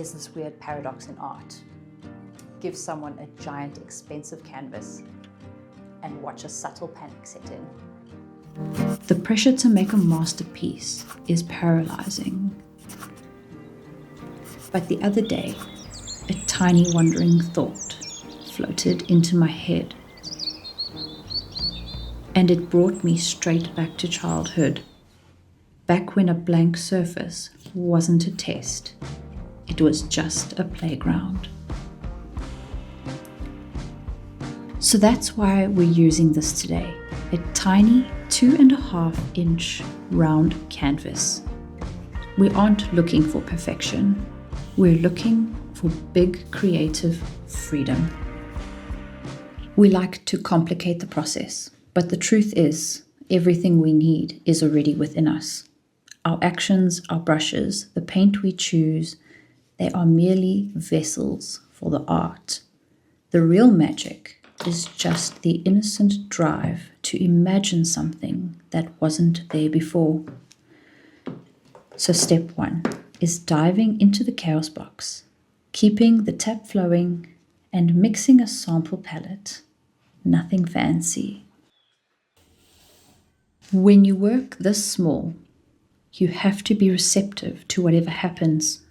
there's this weird paradox in art. Give someone a giant, expensive canvas and watch a subtle panic set in. The pressure to make a masterpiece is paralyzing. But the other day, a tiny wandering thought floated into my head, and it brought me straight back to childhood, back when a blank surface wasn't a test, it was just a playground. So that's why we're using this today, a tiny 2.5-inch round canvas. We aren't looking for perfection, we're looking for big creative freedom. We like to complicate the process, but the truth is, everything we need is already within us. Our actions, our brushes, the paint we choose, they are merely vessels for the art. The real magic is just the innocent drive to imagine something that wasn't there before. So step 1 is diving into the chaos box, keeping the tap flowing and mixing a sample palette. Nothing fancy. When you work this small, you have to be receptive to whatever happens.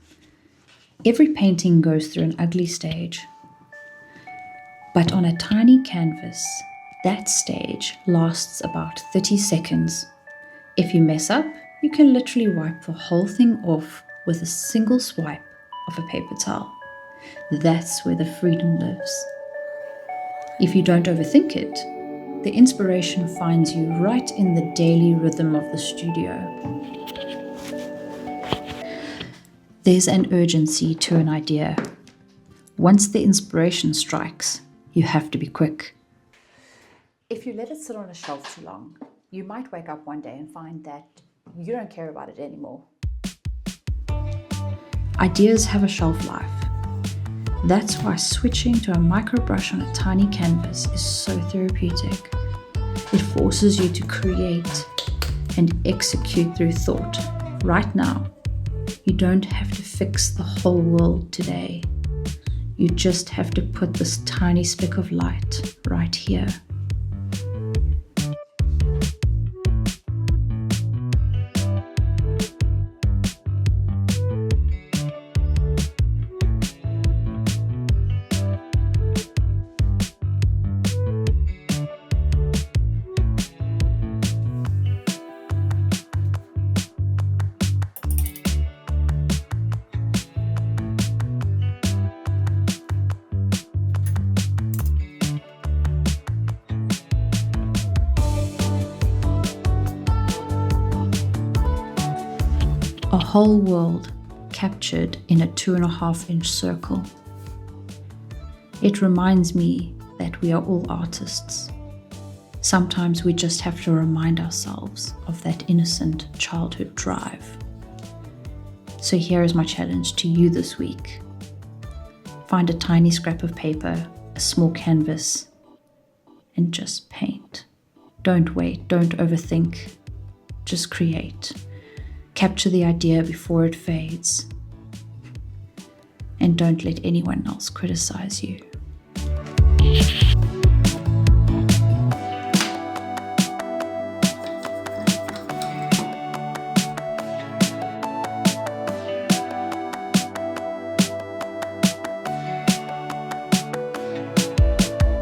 Every painting goes through an ugly stage. But on a tiny canvas, that stage lasts about 30 seconds. If you mess up, you can literally wipe the whole thing off with a single swipe of a paper towel. That's where the freedom lives. If you don't overthink it, the inspiration finds you right in the daily rhythm of the studio. There's an urgency to an idea. Once the inspiration strikes, you have to be quick. If you let it sit on a shelf too long, you might wake up one day and find that you don't care about it anymore. Ideas have a shelf life. That's why switching to a micro brush on a tiny canvas is so therapeutic. It forces you to create and execute through thought. Right now, you don't have to fix the whole world today. You just have to put this tiny speck of light right here. A whole world captured in a 2.5-inch circle. It reminds me that we are all artists. Sometimes we just have to remind ourselves of that innocent childhood drive. So here is my challenge to you this week. Find a tiny scrap of paper, a small canvas, and just paint. Don't wait, don't overthink, just create. Capture the idea before it fades. And don't let anyone else criticize you.